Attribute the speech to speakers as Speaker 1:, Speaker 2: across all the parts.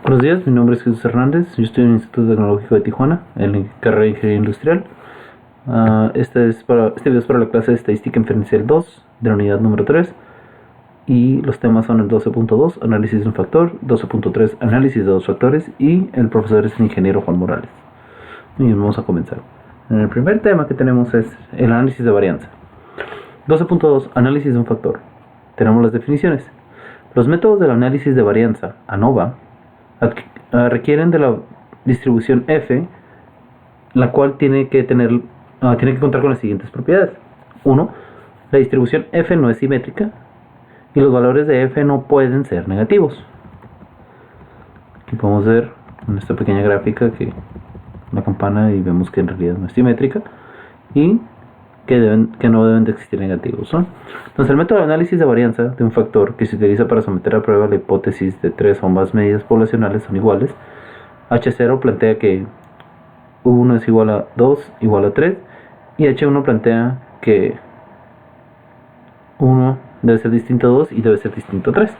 Speaker 1: Buenos días, mi nombre es Jesús Hernández, yo estoy en el Instituto Tecnológico de Tijuana, en la carrera de Ingeniería Industrial. Este video es para la clase de Estadística Inferencial 2, de la unidad número 3, y los temas son el 12.2, Análisis de un factor, 12.3, Análisis de dos factores, y el profesor es el ingeniero Juan Morales. Y vamos a comenzar. El primer tema que tenemos es el análisis de varianza. 12.2, Análisis de un factor. Tenemos las definiciones. Los métodos del análisis de varianza, ANOVA, requieren de la distribución f, la cual tiene que contar con las siguientes propiedades. 1. La distribución f no es simétrica y los valores de f no pueden ser negativos. Aquí podemos ver en esta pequeña gráfica que la campana, y vemos que en realidad no es simétrica y que no deben de existir negativos, ¿no? Entonces, el método de análisis de varianza de un factor que se utiliza para someter a prueba la hipótesis de 3 o más medidas poblacionales son iguales. H0 plantea que U1 es igual a 2 igual a 3, y H1 plantea que 1 debe ser distinto a 2 y debe ser distinto a 3.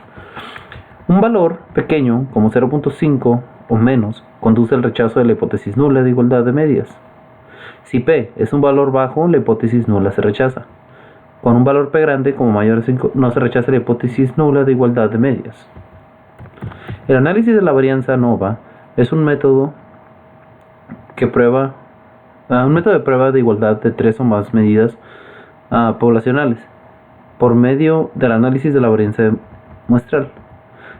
Speaker 1: Un valor pequeño como 0.5 o menos conduce al rechazo de la hipótesis nula de igualdad de medias. Si P es un valor bajo, la hipótesis nula se rechaza. Con un valor P grande como mayor a 5, no se rechaza la hipótesis nula de igualdad de medias. El análisis de la varianza ANOVA es un método de prueba de igualdad de 3 o más medidas poblacionales por medio del análisis de la varianza muestral.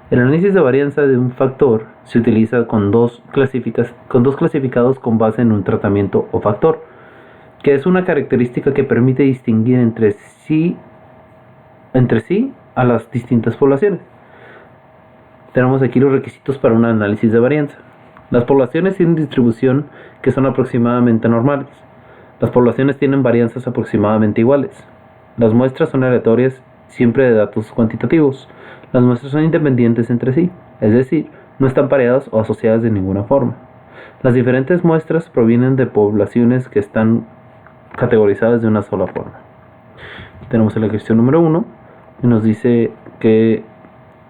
Speaker 1: El análisis de varianza de un factor se utiliza con dos clasificados con base en un tratamiento o factor, que es una característica que permite distinguir entre sí a las distintas poblaciones. Tenemos aquí los requisitos para un análisis de varianza. Las poblaciones tienen distribución que son aproximadamente normales. Las poblaciones tienen varianzas aproximadamente iguales. Las muestras son aleatorias, siempre de datos cuantitativos. Las muestras son independientes entre sí, es decir, no están pareadas o asociadas de ninguna forma. Las diferentes muestras provienen de poblaciones que están categorizadas de una sola forma. Tenemos el ejercicio número 1, que nos dice que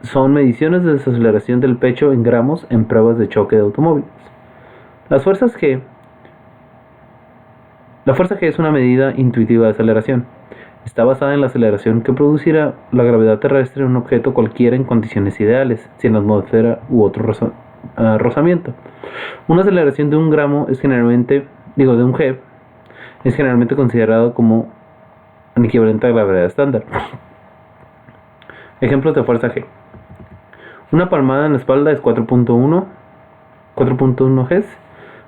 Speaker 1: son mediciones de desaceleración del pecho en gramos en pruebas de choque de automóviles. La fuerza G es una medida intuitiva de aceleración. Está basada en la aceleración que producirá la gravedad terrestre en un objeto cualquiera en condiciones ideales, sin atmósfera u otro rozamiento. Una aceleración de un gramo es generalmente considerado como un equivalente a la gravedad estándar. Ejemplos de fuerza G. Una palmada en la espalda es 4.1 Gs.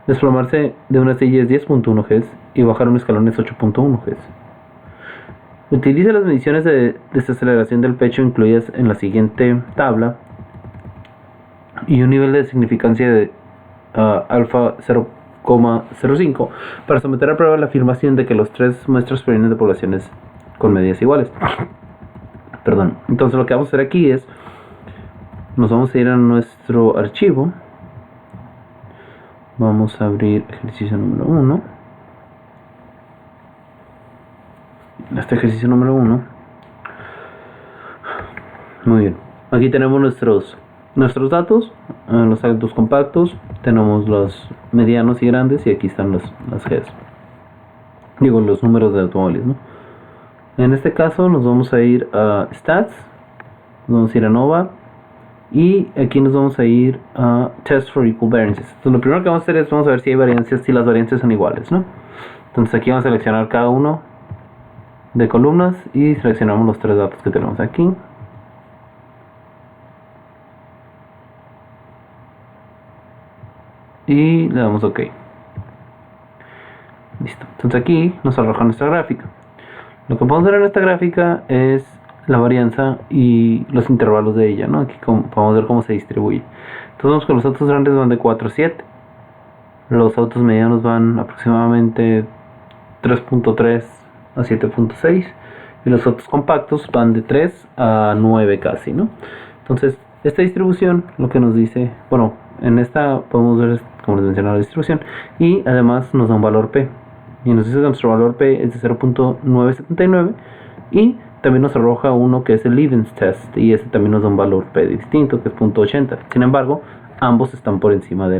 Speaker 1: Desplomarse de una silla es 10.1 Gs y bajar un escalón es 8.1 Gs. Utiliza las mediciones de desaceleración del pecho incluidas en la siguiente tabla y un nivel de significancia de alfa 0,05 para someter a prueba la afirmación de que los tres muestras provienen de poblaciones con medidas iguales. Entonces lo que vamos a hacer aquí es, nos vamos a ir a nuestro archivo, vamos a abrir ejercicio número 1. Este ejercicio número 1. Muy bien. Aquí tenemos nuestros datos, los autos compactos, tenemos los medianos y grandes, y aquí están las Gs. Los números de automóviles, ¿no? En este caso nos vamos a ir a Stats, nos vamos a ir a ANOVA, y aquí nos vamos a ir a Test for Equal Variances. Entonces lo primero que vamos a hacer es vamos a ver si hay varianzas, si las varianzas son iguales, ¿no? Entonces aquí vamos a seleccionar cada uno de columnas y seleccionamos los tres datos que tenemos aquí. Y le damos OK. Listo. Entonces aquí nos arroja nuestra gráfica. Lo que podemos ver en esta gráfica es la varianza y los intervalos de ella, ¿no? Aquí podemos ver cómo se distribuye. Entonces vemos que los autos grandes van de 4 a 7. Los autos medianos van aproximadamente 3.3 a 7.6, y los autos compactos van de 3 a 9 casi, ¿no? Entonces esta distribución lo que nos dice, en esta podemos ver, como les mencioné, la distribución, y además nos da un valor P, y nos dice que nuestro valor P es de 0.979, y también nos arroja uno que es el Levens Test, y este también nos da un valor P distinto, que es 0.80. Sin embargo, ambos están por encima de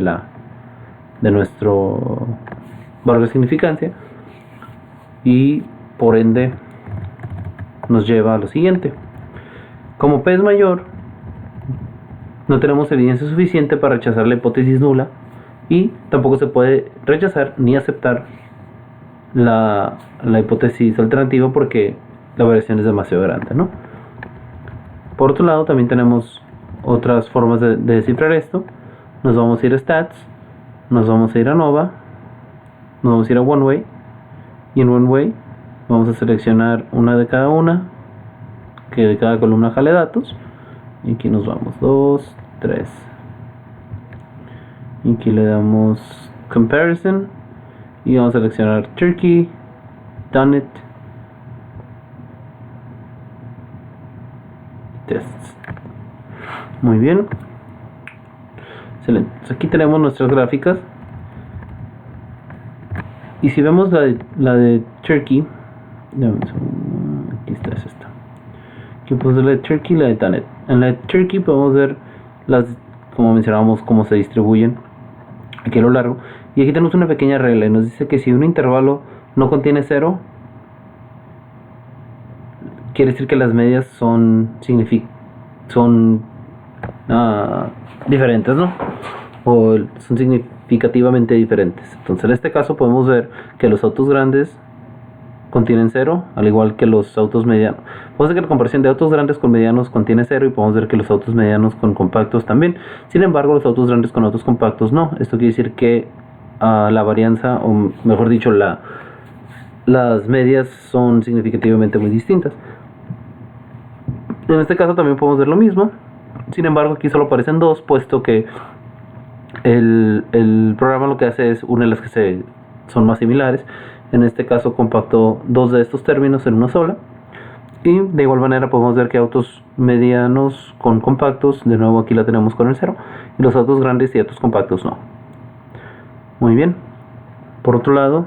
Speaker 1: nuestro valor de significancia, y por ende nos lleva a lo siguiente. Como P es mayor, no tenemos evidencia suficiente para rechazar la hipótesis nula, y tampoco se puede rechazar ni aceptar la hipótesis alternativa porque la variación es demasiado grande, ¿no? Por otro lado, también tenemos otras formas de descifrar esto. Nos vamos a ir a Stats, nos vamos a ir a ANOVA, nos vamos a ir a OneWay, y en OneWay vamos a seleccionar una de cada una, que de cada columna jale datos, y aquí nos vamos 2, 3, y aquí le damos Comparison, y vamos a seleccionar Turkey, Donut, Tests. Muy bien, excelente. Aquí tenemos nuestras gráficas, y si vemos la de Turkey, aquí está, es esta. Aquí podemos ver la de Turkey y la de Donut. En la de Turkey podemos ver como mencionábamos, cómo se distribuyen aquí a lo largo. Y aquí tenemos una pequeña regla y nos dice que si un intervalo no contiene 0, quiere decir que las medias son diferentes, ¿no? O son significativamente diferentes. Entonces en este caso podemos ver que los autos grandes contienen 0, al igual que los autos medianos. Podemos ver que la comparación de autos grandes con medianos contiene 0, y podemos ver que los autos medianos con compactos también. Sin embargo, los autos grandes con autos compactos no. Esto quiere decir que la varianza, o mejor dicho, las medias son significativamente muy distintas. En este caso también podemos ver lo mismo. Sin embargo, aquí solo aparecen 2, puesto que el programa lo que hace es une las que son más similares. En este caso compactó 2 de estos términos en una sola. Y de igual manera podemos ver que autos medianos con compactos, de nuevo aquí la tenemos con el 0, y los autos grandes y autos compactos no. Muy bien. Por otro lado,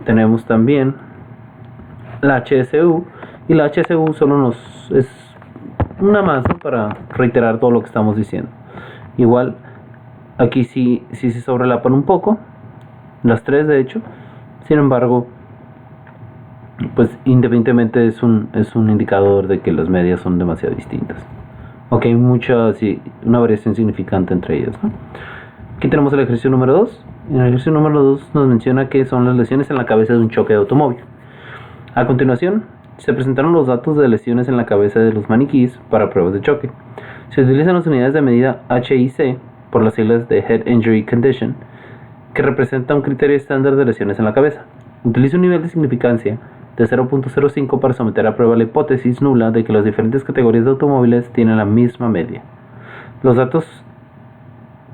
Speaker 1: tenemos también la HSU, y la HSU solo es una más, ¿no?, para reiterar todo lo que estamos diciendo. Igual aquí sí se sobrelapan un poco las tres, de hecho. Sin embargo, pues independientemente es un indicador de que las medias son demasiado distintas. Ok, hay una variación significante entre ellas, ¿no? Aquí tenemos el ejercicio número 2. En el ejercicio número 2 nos menciona que son las lesiones en la cabeza de un choque de automóvil. A continuación, se presentaron los datos de lesiones en la cabeza de los maniquíes para pruebas de choque. Se utilizan las unidades de medida HIC, por las siglas de Head Injury Condition, que representa un criterio estándar de lesiones en la cabeza. Utiliza un nivel de significancia de 0.05 para someter a prueba la hipótesis nula de que las diferentes categorías de automóviles tienen la misma media. Los datos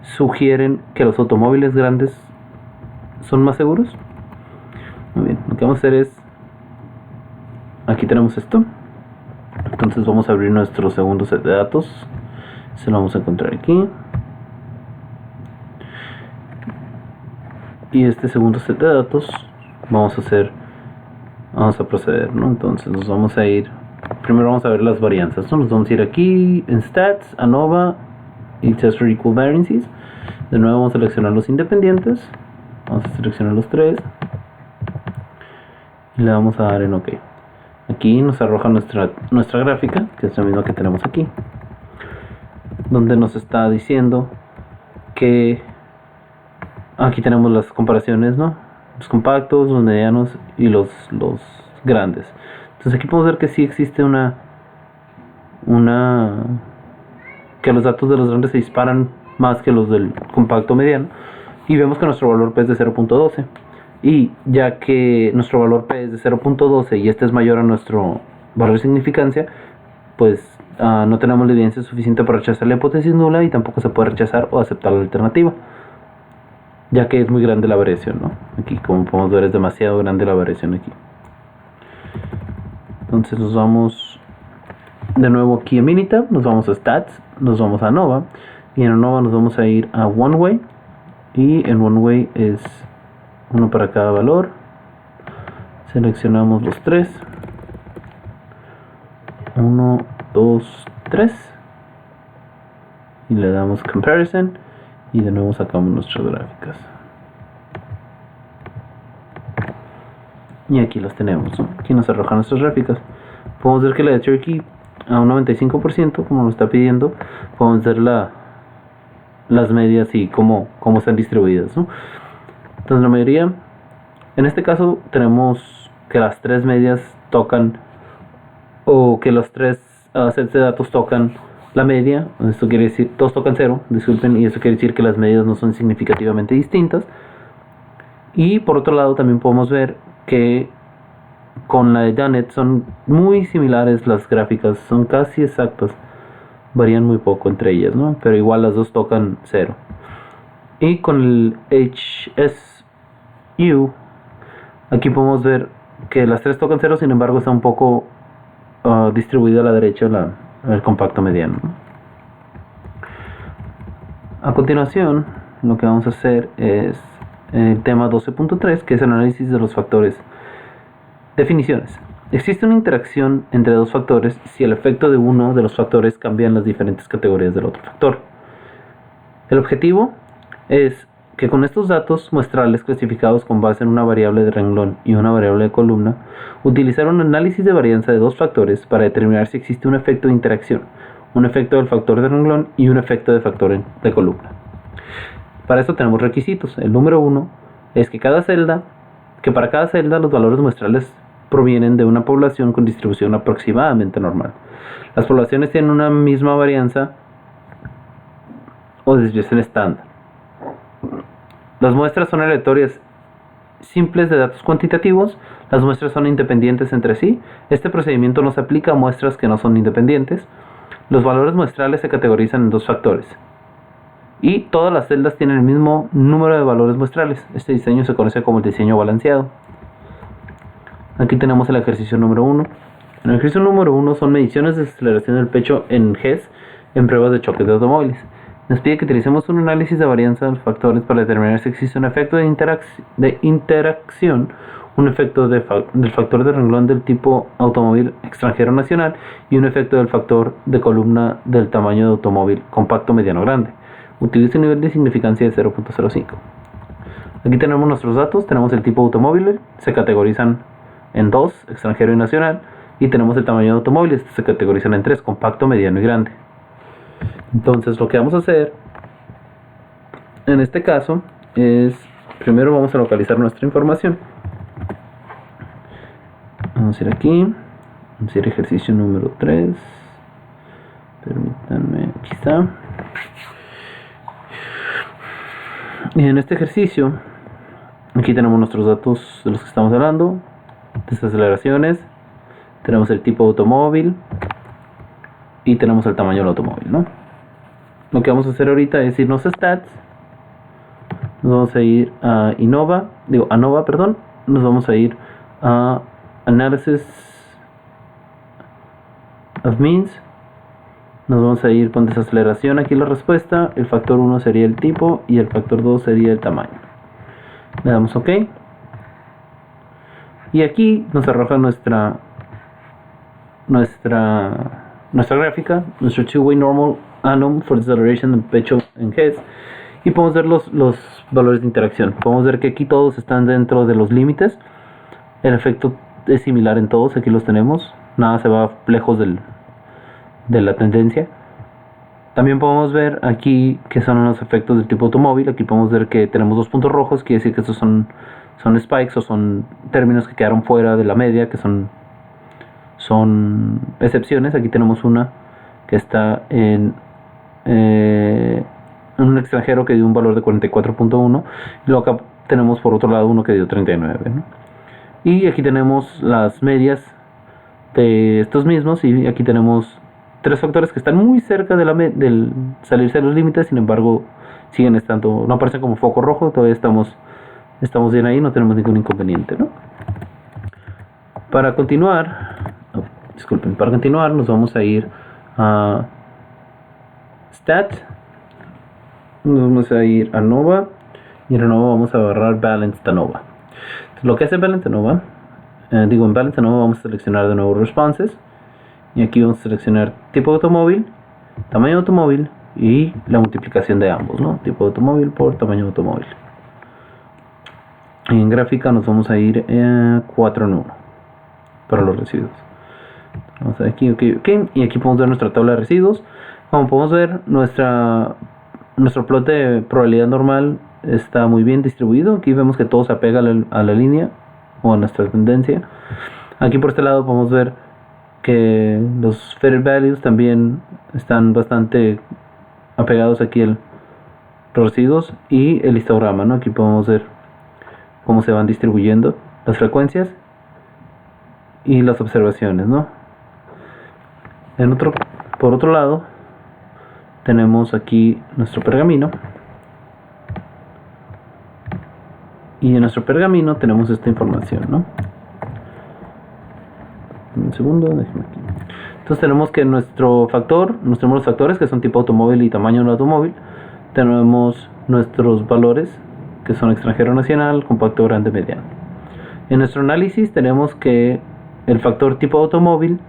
Speaker 1: sugieren que los automóviles grandes son más seguros. Muy bien, lo que vamos a hacer es, aquí tenemos esto. Entonces vamos a abrir nuestro segundo set de datos. Se lo vamos a encontrar aquí. Y este segundo set de datos vamos a proceder, ¿no? Entonces nos vamos a ir, primero vamos a ver las varianzas, ¿no? Nos vamos a ir aquí en Stats, ANOVA y Test for Equal Variances. De nuevo vamos a seleccionar los independientes, vamos a seleccionar los tres y le vamos a dar en OK. Aquí nos arroja nuestra gráfica, que es la misma que tenemos aquí, donde nos está diciendo que aquí tenemos las comparaciones, ¿no? Los compactos, los medianos y los grandes. Entonces aquí podemos ver que sí existe que los datos de los grandes se disparan más que los del compacto mediano, y vemos que nuestro valor P es de 0.12, y ya que nuestro valor P es de 0.12 y este es mayor a nuestro valor de significancia, pues no tenemos la evidencia suficiente para rechazar la hipótesis nula, y tampoco se puede rechazar o aceptar la alternativa, ya que es muy grande la variación, ¿no? Aquí, como podemos ver, es demasiado grande la variación aquí. Entonces nos vamos de nuevo aquí a Minitab, nos vamos a Stats, nos vamos a ANOVA, y en ANOVA nos vamos a ir a OneWay, y en OneWay es uno para cada valor. Seleccionamos los tres, 1, 2, 3, y le damos comparison y de nuevo sacamos nuestras gráficas. Y aquí las tenemos, ¿no? Aquí nos arrojan nuestras gráficas. Podemos ver que la de Turkey a un 95%, como nos está pidiendo. Podemos ver las medias y cómo están distribuidas, ¿no? Entonces la mayoría, en este caso tenemos que las tres medias tocan, o que los tres sets de datos tocan la media. Esto quiere decir, todos tocan 0, disculpen, y eso quiere decir que las medias no son significativamente distintas. Y por otro lado también podemos ver que con la de Janet son muy similares las gráficas, son casi exactas, varían muy poco entre ellas, ¿no? Pero igual las dos tocan 0. Y con el HSU, aquí podemos ver que las tres tocan 0, sin embargo está un poco distribuida a la derecha el compacto mediano, ¿no? A continuación, lo que vamos a hacer es el tema 12.3, que es el análisis de los factores. Definiciones. Existe una interacción entre dos factores si el efecto de uno de los factores cambia en las diferentes categorías del otro factor. El objetivo es que con estos datos muestrales clasificados con base en una variable de renglón y una variable de columna, utilizar un análisis de varianza de dos factores para determinar si existe un efecto de interacción, un efecto del factor de renglón y un efecto de factor de columna. Para esto tenemos requisitos. El número 1 es que para cada celda los valores muestrales provienen de una población con distribución aproximadamente normal. Las poblaciones tienen una misma varianza o desviación estándar. Las muestras son aleatorias simples de datos cuantitativos. Las muestras son independientes entre sí. Este procedimiento no se aplica a muestras que no son independientes. Los valores muestrales se categorizan en dos factores. Y todas las celdas tienen el mismo número de valores muestrales. Este diseño se conoce como el diseño balanceado. Aquí tenemos el ejercicio número 1. En el ejercicio número 1 son mediciones de aceleración del pecho en GES en pruebas de choques de automóviles. Nos pide que utilicemos un análisis de varianza de los factores para determinar si existe un efecto de interacción, un efecto del factor de renglón del tipo automóvil extranjero nacional y un efecto del factor de columna del tamaño de automóvil compacto mediano grande. Utiliza un nivel de significancia de 0.05. Aquí tenemos nuestros datos, tenemos el tipo automóvil, se categorizan en 2, extranjero y nacional, y tenemos el tamaño de automóviles, se categorizan en 3, compacto, mediano y grande. Entonces lo que vamos a hacer en este caso es, primero vamos a localizar nuestra información. Vamos a ir aquí, vamos a ir a ejercicio número 3, permítanme, aquí está. Y en este ejercicio, aquí tenemos nuestros datos de los que estamos hablando, desaceleraciones, tenemos el tipo de automóvil y tenemos el tamaño del automóvil, ¿no? Lo que vamos a hacer ahorita es irnos a Stats, nos vamos a ir a ANOVA, nos vamos a ir a Analysis of Means, nos vamos a ir con desaceleración, aquí la respuesta, el factor 1 sería el tipo y el factor 2 sería el tamaño. Le damos OK. Y aquí nos arroja nuestra gráfica, nuestro two-way normal anom for deceleration del pecho en GES. Y podemos ver los valores de interacción. Podemos ver que aquí todos están dentro de los límites. El efecto es similar en todos, aquí los tenemos. Nada se va lejos de la tendencia. También podemos ver aquí que son los efectos del tipo automóvil. Aquí podemos ver que tenemos dos puntos rojos, quiere decir que estos son spikes o son términos que quedaron fuera de la media, que son excepciones. Aquí tenemos una que está en un extranjero que dio un valor de 44.1 y luego acá tenemos por otro lado uno que dio 39, ¿no? Y aquí tenemos las medias de estos mismos y aquí tenemos tres factores que están muy cerca del salirse de los límites, sin embargo siguen estando, no aparecen como foco rojo, todavía estamos bien ahí, no tenemos ningún inconveniente, ¿no? Para continuar nos vamos a ir a Stat, nos vamos a ir a ANOVA y en ANOVA vamos a agarrar Balanced ANOVA. Entonces, lo que hace Balanced ANOVA, en Balanced ANOVA vamos a seleccionar de nuevo Responses y aquí vamos a seleccionar tipo de automóvil, tamaño de automóvil, y la multiplicación de ambos, ¿no? Tipo de automóvil por tamaño de automóvil. En gráfica nos vamos a ir 4 en 1 para los residuos. Vamos a ver aquí, ok. Y aquí podemos ver nuestra tabla de residuos. Como podemos ver, nuestro plot de probabilidad normal está muy bien distribuido. Aquí vemos que todo se apega a la línea o a nuestra tendencia. Aquí por este lado podemos ver que los Fair Values también están bastante apegados aquí a los residuos y el histograma, ¿no? Aquí podemos ver cómo se van distribuyendo las frecuencias y las observaciones, ¿no? Por otro lado tenemos aquí nuestro pergamino, y en nuestro pergamino tenemos esta información, ¿no? Un segundo, déjame aquí. Entonces tenemos que nos tenemos los factores que son tipo automóvil y tamaño del automóvil. Tenemos nuestros valores que son extranjero, nacional, compacto, grande, mediano. En nuestro análisis tenemos que el factor tipo automóvil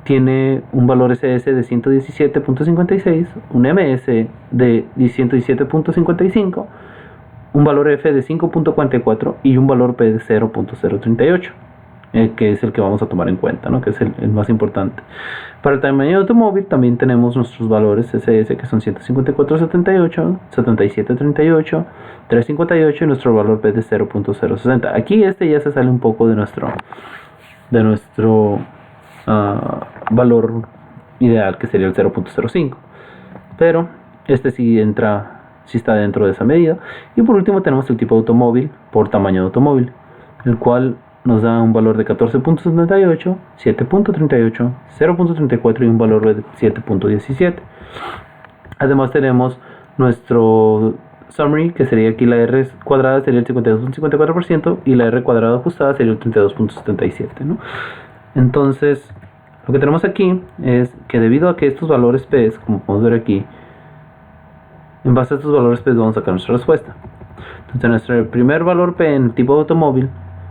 Speaker 1: tiene un valor SS de 117.56, un MS de 117.55, un valor F de 5.44 y un valor P de 0.038, que es el que vamos a tomar en cuenta, ¿no? Que es el más importante. Para el tamaño de automóvil también tenemos nuestros valores SS, que son 154.78, 77.38, 3.58 y nuestro valor P de 0.060. Aquí ya se sale un poco de nuestro valor ideal, que sería el 0.05, pero sí está dentro de esa medida. Y por último tenemos el tipo de automóvil por tamaño de automóvil, el cual nos da un valor de 14.78, 7.38, 0.34 y un valor de 7.17. Además tenemos nuestro summary, que sería aquí la R cuadrada sería el 52.54% y la R cuadrada ajustada sería el 32.77, ¿no? Entonces lo que tenemos aquí es que debido a que estos valores P, como podemos ver aquí, en base a estos valores P vamos a sacar nuestra respuesta. Entonces nuestro primer valor P en el tipo de automóvil,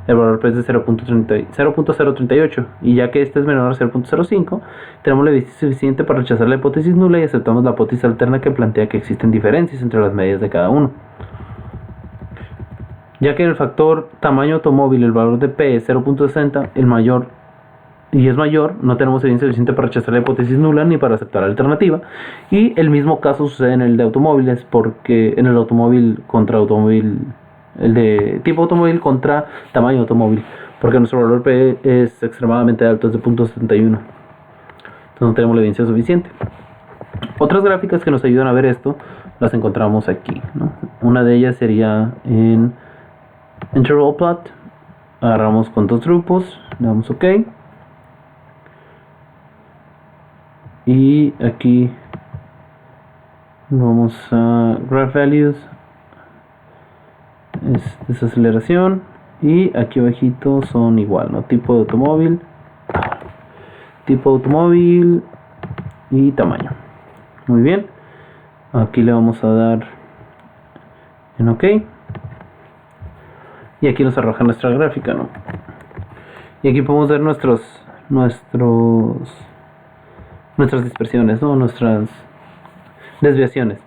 Speaker 1: el valor P es de 0.038, y ya que este es menor a 0.05, tenemos la evidencia suficiente para rechazar la hipótesis nula y aceptamos la hipótesis alterna que plantea que existen diferencias entre las medidas de cada uno. Ya que en el factor tamaño automóvil el valor de P es 0.60, es mayor, no tenemos evidencia suficiente para rechazar la hipótesis nula ni para aceptar la alternativa. Y el mismo caso sucede en el de automóviles, porque en el automóvil contra automóvil, el de tipo automóvil contra tamaño automóvil, porque nuestro valor P es extremadamente alto, es de 0.71. Entonces no tenemos la evidencia suficiente. Otras gráficas que nos ayudan a ver esto las encontramos aquí, ¿no? Una de ellas sería en interval plot. Agarramos con dos grupos, le damos OK. Y aquí vamos a graph values, es desaceleración, y aquí abajito son igual, ¿no? Tipo de automóvil y tamaño. Muy bien, aquí le vamos a dar en OK y aquí nos arroja nuestra gráfica, ¿no? Y aquí podemos ver nuestras dispersiones, ¿no? Nuestras desviaciones.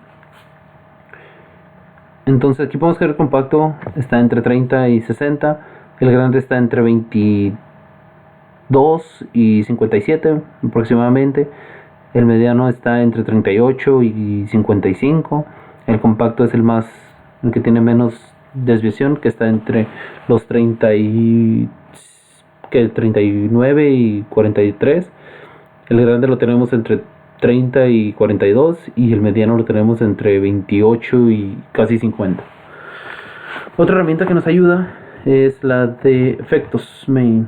Speaker 1: Entonces aquí podemos que el compacto está entre 30 y 60, el grande está entre 22 y 57 aproximadamente, el mediano está entre 38 y 55, el compacto es el que tiene menos desviación, que está entre los 39 y 43. El grande lo tenemos entre 30 y 42 y el mediano lo tenemos entre 28 y casi 50. Otra herramienta que nos ayuda es la de efectos main.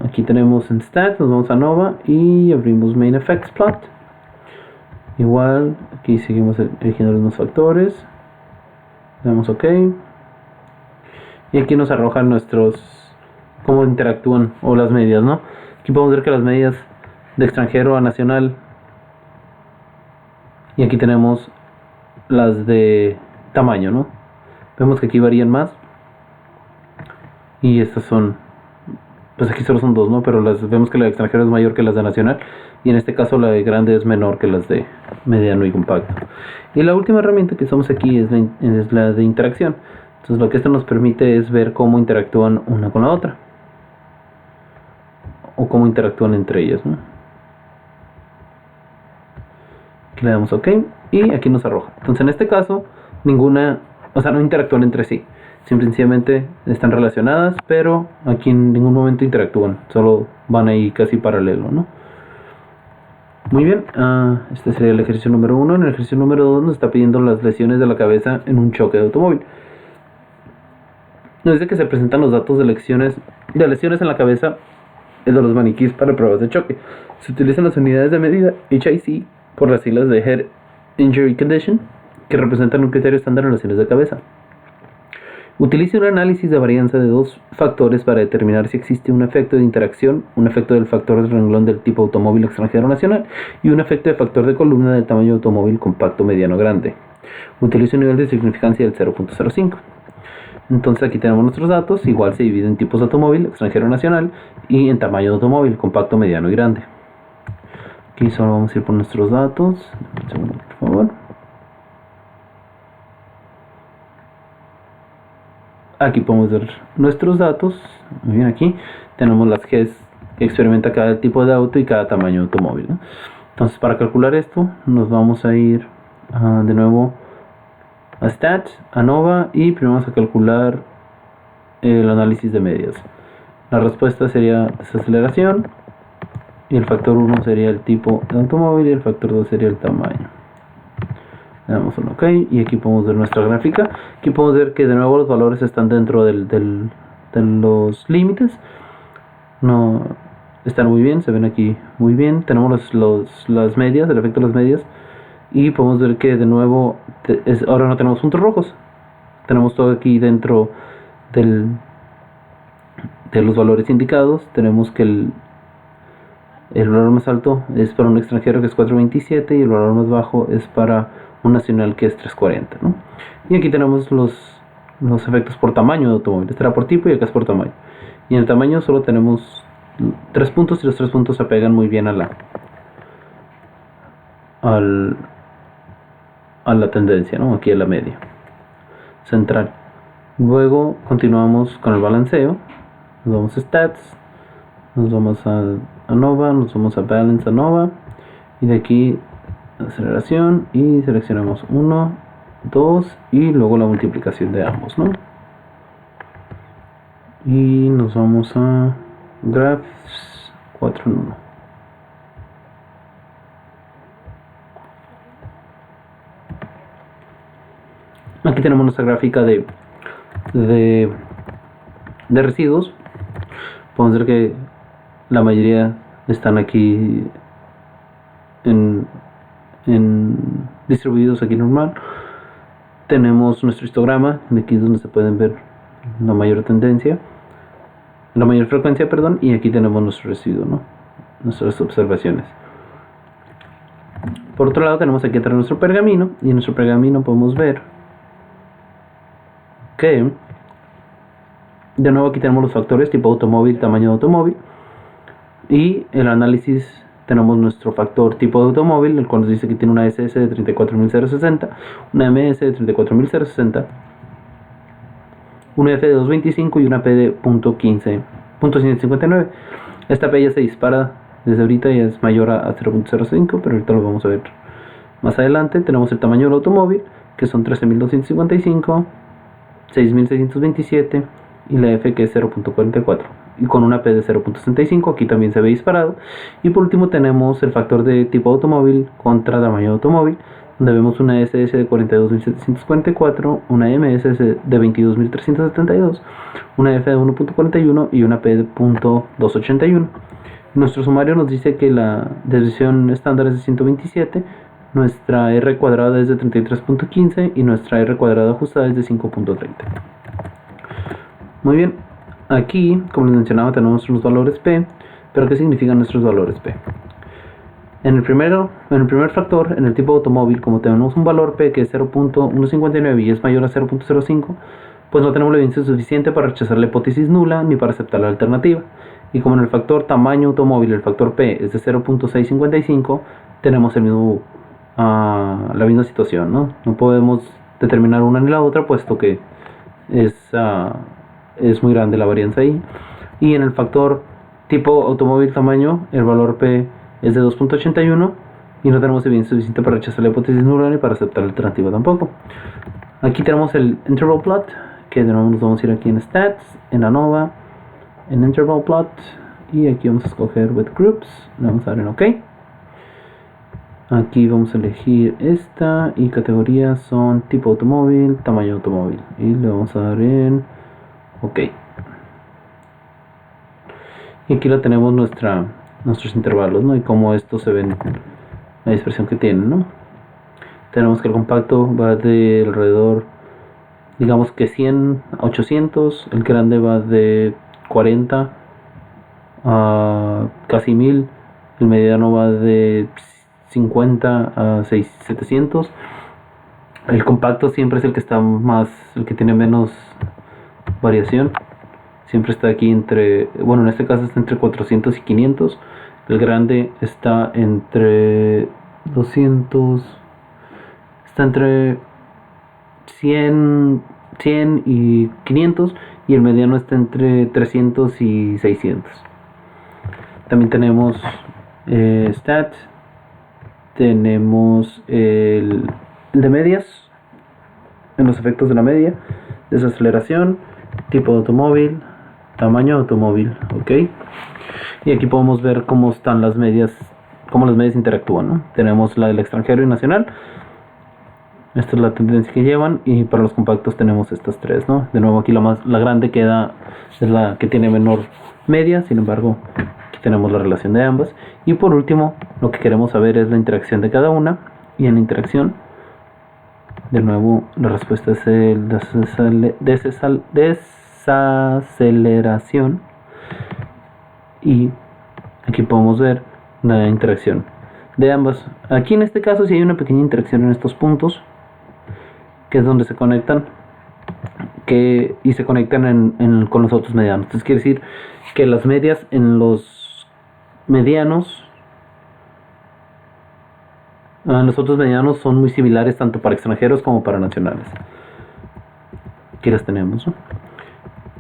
Speaker 1: Aquí tenemos en stats, nos vamos a Nova y abrimos main effects plot. Igual aquí seguimos eligiendo los mismos factores, le damos OK y aquí nos arrojan cómo interactúan o las medidas, ¿no? Aquí podemos ver que las medidas de extranjero a nacional, y aquí tenemos las de tamaño, ¿no? Vemos que aquí varían más y estas son, pues aquí solo son dos, ¿no? Pero vemos que la de extranjero es mayor que las de nacional, y en este caso la de grande es menor que las de mediano y compacto. Y la última herramienta que usamos aquí es la de interacción. Entonces lo que esto nos permite es ver cómo interactúan una con la otra, o cómo interactúan entre ellas, ¿no? Aquí le damos OK y aquí nos arroja. Entonces en este caso no interactúan entre sí, simplemente están relacionadas, pero aquí en ningún momento interactúan, solo van ahí casi paralelo, ¿no? Muy bien, este sería el ejercicio número 1. En el ejercicio número 2 nos está pidiendo las lesiones de la cabeza en un choque de automóvil. Nos dice que se presentan los datos de lesiones en la cabeza de los maniquíes para pruebas de choque. Se utilizan las unidades de medida HIC por las siglas de Head Injury Condition, que representan un criterio estándar en lesiones de cabeza. Utilice un análisis de varianza de dos factores para determinar si existe un efecto de interacción, un efecto del factor de renglón del tipo automóvil extranjero nacional y un efecto de factor de columna del tamaño automóvil compacto mediano grande. Utilice un nivel de significancia del 0.05. Entonces aquí tenemos nuestros datos, igual se divide en tipos de automóvil, extranjero nacional, y en tamaño de automóvil, compacto, mediano y grande. Aquí solo vamos a ir por nuestros datos. Un segundo, por favor. Aquí podemos ver nuestros datos. Muy bien, aquí tenemos las Gs que experimenta cada tipo de auto y cada tamaño de automóvil, ¿no? Entonces para calcular esto nos vamos a ir de nuevo a Stats, a Nova, y primero vamos a calcular el análisis de medias. La respuesta sería esa aceleración, y el factor 1 sería el tipo de automóvil y el factor 2 sería el tamaño. Le damos un OK y aquí podemos ver nuestra gráfica. Aquí podemos ver que de nuevo los valores están dentro de los límites. No están muy bien, se ven aquí muy bien. Tenemos las medias, el efecto de las medias, y podemos ver que de nuevo ahora no tenemos puntos rojos. Tenemos todo aquí dentro de los valores indicados. Tenemos que el valor más alto es para un extranjero, que es 427, y el valor más bajo es para un nacional, que es 340, ¿no? Y aquí tenemos los efectos por tamaño de automóvil. Este era por tipo y acá es por tamaño. Y en el tamaño solo tenemos 3 puntos, y los 3 puntos se pegan muy bien a la tendencia, ¿no? Aquí a la media central. Luego continuamos con el balanceo. Nos vamos a Stats, nos vamos a Nova, nos vamos a Balance a Nova, y de aquí aceleración, y seleccionamos 1, 2 y luego la multiplicación de ambos, ¿no? Y nos vamos a Graphs 4 en 1. Aquí tenemos nuestra gráfica de residuos. Podemos ver que la mayoría están aquí distribuidos aquí normal. Tenemos nuestro histograma, de aquí es donde se pueden ver la mayor frecuencia, perdón, y aquí tenemos nuestro residuo, ¿no? Nuestras observaciones. Por otro lado tenemos aquí atrás nuestro pergamino, y en nuestro pergamino podemos ver que de nuevo aquí tenemos los factores tipo automóvil, tamaño de automóvil, y el análisis tenemos nuestro factor tipo de automóvil, el cual nos dice que tiene una SS de 34.060, una MS de 34.060, una F de 225 y una P de .159. Esta P ya se dispara desde ahorita y es mayor a 0.05, pero ahorita lo vamos a ver más adelante. Tenemos el tamaño del automóvil, que son 13.255, 6.627, y la F, que es 0.44, y con una P de 0.65, aquí también se ve disparado. Y por último tenemos el factor de tipo automóvil contra tamaño de automóvil, donde vemos una SS de 42.744, una MS de 22.372, una F de 1.41 y una P de .281. Nuestro sumario nos dice que la desviación estándar es de 127, nuestra R cuadrada es de 33.15 y nuestra R cuadrada ajustada es de 5.30. Muy bien, aquí, como les mencionaba, tenemos los valores P, pero ¿qué significan nuestros valores P? En el primer factor, en el tipo de automóvil, como tenemos un valor P que es 0.159 y es mayor a 0.05, pues no tenemos la evidencia suficiente para rechazar la hipótesis nula ni para aceptar la alternativa. Y como en el factor tamaño automóvil el factor P es de 0.655, tenemos el mismo la misma situación, ¿no? No podemos determinar una ni la otra, puesto que es muy grande la varianza ahí. Y en el factor tipo automóvil tamaño, el valor P es de 2.81 y no tenemos evidencia suficiente para rechazar la hipótesis nula ni para aceptar la alternativa tampoco. Aquí tenemos el interval plot, que de nuevo nos vamos a ir aquí en stats, en ANOVA, en interval plot, y aquí vamos a escoger with groups, le vamos a dar en OK. Aquí vamos a elegir esta y categorías son tipo automóvil, tamaño automóvil, y le vamos a dar en OK. Y aquí la tenemos nuestros intervalos, ¿no? Y cómo estos se ven, la dispersión que tienen, ¿no? Tenemos que el compacto va de alrededor, digamos que 100 a 800, el grande va de 40 a casi 1000, el mediano va de 50 a 700. El compacto siempre es el que está más, el que tiene menos variación. Siempre está aquí entre, bueno, en este caso está entre 400 y 500. El grande está entre 200, está entre 100 y 500, y el mediano está entre 300 y 600. También tenemos stat, tenemos el de medias, en los efectos de la media, desaceleración, tipo de automóvil, tamaño de automóvil, ok. Y aquí podemos ver cómo están las medias, cómo las medias interactúan, ¿no? Tenemos la del extranjero y nacional. Esta es la tendencia que llevan, y para los compactos tenemos estas tres, ¿no? De nuevo aquí la grande queda, es la que tiene menor media, sin embargo aquí tenemos la relación de ambas. Y por último, lo que queremos saber es la interacción de cada una, y en la interacción, de nuevo la respuesta es el desaceleración, y aquí podemos ver la interacción de ambas. Aquí en este caso sí hay una pequeña interacción en estos puntos, que es donde se conectan, y se conectan con los otros medianos. Entonces quiere decir que las medias en los medianos, los otros medianos son muy similares tanto para extranjeros como para nacionales. Aquí las tenemos, ¿no?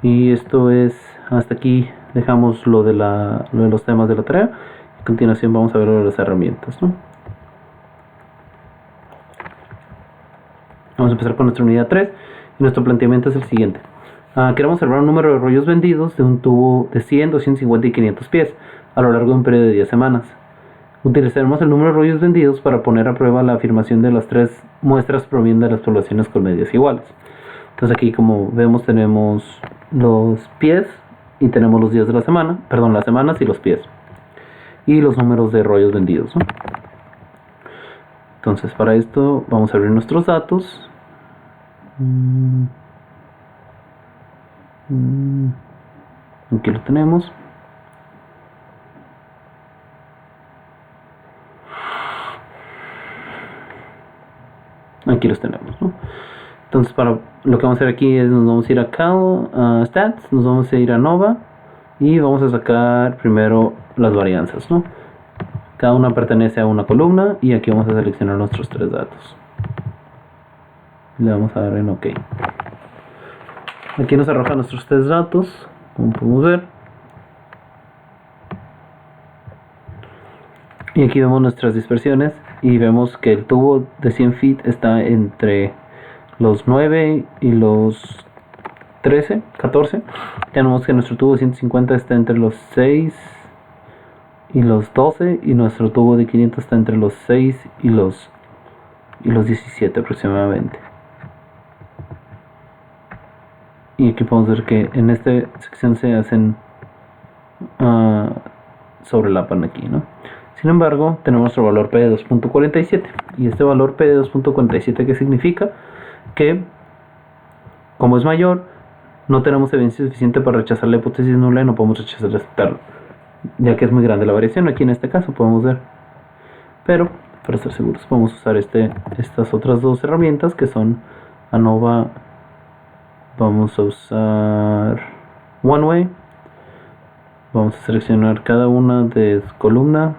Speaker 1: Y esto es, hasta aquí dejamos lo de los temas de la tarea. A continuación vamos a ver lo de las herramientas, ¿no? Vamos a empezar con nuestra unidad 3, y nuestro planteamiento es el siguiente. Queremos observar un número de rollos vendidos de un tubo de 100, 250 y 500 pies a lo largo de un periodo de 10 semanas. Utilizaremos el número de rollos vendidos para poner a prueba la afirmación de las tres muestras provienen de las poblaciones con medias iguales. Entonces aquí, como vemos, tenemos los pies y tenemos los días de la semana, perdón, las semanas y los pies, y los números de rollos vendidos, ¿no? Entonces para esto vamos a abrir nuestros datos. Aquí lo tenemos. Aquí los tenemos, ¿no? Entonces para lo que vamos a hacer aquí es nos vamos a ir a Cal, Stats, nos vamos a ir a Nova y vamos a sacar primero las varianzas, ¿no? Cada una pertenece a una columna, y aquí vamos a seleccionar nuestros tres datos. Le vamos a dar en OK. Aquí nos arroja nuestros tres datos, como podemos ver. Y aquí vemos nuestras dispersiones, y vemos que el tubo de 100 feet está entre los 9 y los 14. Tenemos que nuestro tubo de 150 está entre los 6 y los 12, y nuestro tubo de 500 está entre los 6 y los 17 aproximadamente. Y aquí podemos ver que en esta sección se hacen sobrelapan aquí, ¿no? Sin embargo, tenemos nuestro valor P de 2.47, y este valor P de 2.47, ¿qué significa? Que como es mayor, no tenemos evidencia suficiente para rechazar la hipótesis nula, y no podemos rechazar aceptarlo, ya que es muy grande la variación. Aquí en este caso podemos ver, pero para estar seguros podemos usar estas otras dos herramientas, que son ANOVA. Vamos a usar One Way. Vamos a seleccionar cada una de columna,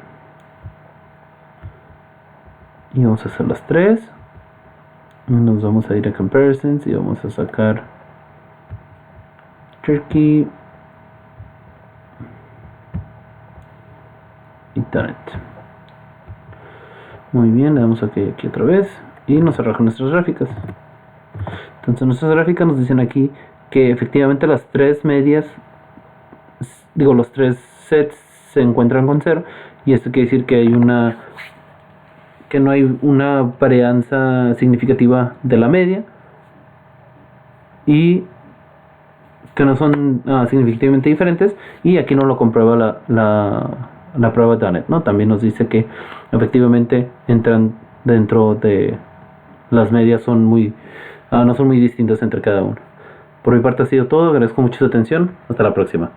Speaker 1: y vamos a hacer las tres. Nos vamos a ir a comparisons y vamos a sacar Turkey y Donut. Muy bien, le damos aquí otra vez y nos arroja nuestras gráficas. Entonces nuestras gráficas nos dicen aquí que efectivamente las tres medias, los tres sets se encuentran con 0, y esto quiere decir que no hay una varianza significativa de la media y que no son significativamente diferentes, y aquí no lo comprueba la prueba Dunnett, ¿no? También nos dice que efectivamente entran dentro de las medias, no son muy distintas entre cada uno. Por mi parte ha sido todo, agradezco mucho su atención, hasta la próxima.